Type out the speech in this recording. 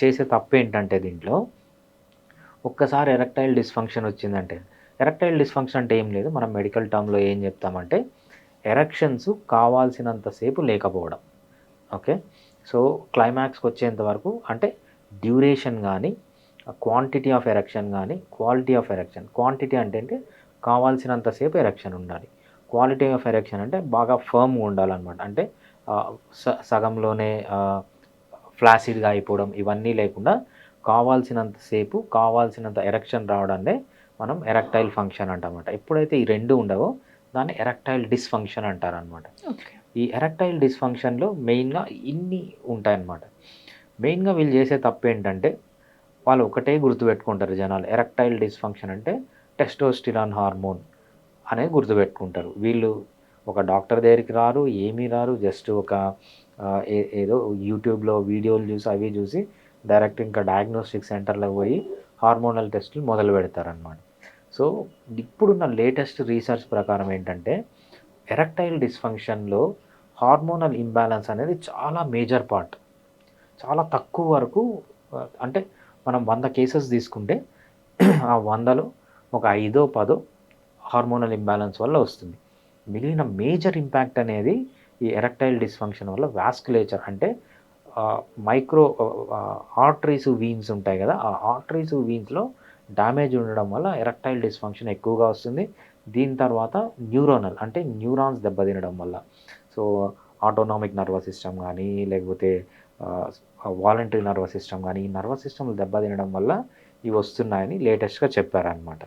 చేసే తప్పేంటంటే దీంట్లో, ఒక్కసారి ఎరెక్టైల్ డిస్‌ఫంక్షన్ వచ్చిందంటే, ఎరెక్టైల్ డిస్‌ఫంక్షన్ అంటే ఏం లేదు. మనం మెడికల్ టర్మ్‌లో ఏం చెప్తామంటే, ఎరెక్షన్స్ కావాల్సినంత సేపు లేకపోవడం. ఓకే. సో, క్లైమాక్స్‌కొచ్చేంత వరకు అంటే డ్యూరేషన్ గానీ, క్వాంటిటీ ఆఫ్ ఎరెక్షన్ గానీ, క్వాలిటీ ఆఫ్ ఎరెక్షన్. క్వాంటిటీ అంటే ఏంటి? కావాల్సినంత సేపు ఎరెక్షన్ ఉండాలి. క్వాలిటీ ఆఫ్ ఎరెక్షన్ అంటే బాగా ఫర్మ్‌గా ఉండాలనమాట. అంటే ఆహ్, సగంలోనే ఫ్లాసిడ్‌గా అయిపోవడం ఇవన్నీ లేకుండా కావాల్సినంత సేపు, కావాల్సినంత ఎరెక్షన్ రావడాన్నే మనం ఎరెక్టైల్ ఫంక్షన్ అంటామట. ఎప్పుడైతే ఈ 2 ఉండవో దాన్ని ఎరెక్టైల్ డిస్‌ఫంక్షన్ అంటారనమాట. ఓకే. ఈ ఎరెక్టైల్ డిస్‌ఫంక్షన్‌లో మెయిన్‌గా ఇన్ని ఉంటాయన్నమాట. మెయిన్‌గా వీళ్ళు చేసే తప్పేంటంటే, వాళ్ళు ఒకటే గుర్తుపెట్టుకుంటారు జనాలు. ఎరెక్టైల్ డిస్‌ఫంక్షన్ అంటే టెస్టోస్టిరాన్ హార్మోన్ అనేది గుర్తుపెట్టుకుంటారు. వీళ్ళు ఒక డాక్టర్ దగ్గరికి రారు, ఏమీ రారు. జస్ట్ ఒక ఏదో యూట్యూబ్‌లో వీడియోలు చూసి, అవి చూసి డైరెక్ట్ ఇంకా డయాగ్నోస్టిక్ సెంటర్‌లోకి పోయి హార్మోనల్ టెస్టులు మొదలుపెడతారనమాట. సో, ఇప్పుడున్న లేటెస్ట్ రీసెర్చ్ ప్రకారం ఏంటంటే, ఎరెక్టైల్ డిస్‌ఫంక్షన్‌లో హార్మోనల్ ఇంబాలెన్స్ అనేది చాలా మేజర్ పార్ట్. చాలా తక్కువ వరకు అంటే మనం 100 కేసెస్ తీసుకుంటే ఆ 100లో ఒక ఐదో, పదో హార్మోనల్ ఇంబాలెన్స్ వల్ల వస్తుంది. మిగిలిన మేజర్ ఇంపాక్ట్ అనేది ఈ ఎరెక్టైల్ డిస్‌ఫంక్షన్ వల్ల వాస్కులేచర్ అంటే మైక్రో ఆర్టరీస్, వీన్స్ ఉంటాయి గదా! ఆ ఆర్టరీస్, వీన్స్‌లో డ్యామేజ్ ఉండడం వల్ల ఎరెక్టైల్ డిస్‌ఫంక్షన్ ఎక్కువగా వస్తుంది. దీని తర్వాత న్యూరోనల్ అంటే న్యూరాన్స్ దెబ్బతినడం వల్ల. సో, ఆటోనామిక్ నర్వస్ సిస్టమ్ గానీ, లేకపోతే ఆహ్, వాలంటరీ నర్వస్ సిస్టమ్ గానీ, ఈ నర్వస్ సిస్టమ్‌లు దెబ్బతినడం వల్ల ఇవొస్తున్నాయని లేటెస్ట్‌గా చెప్పారనమాట.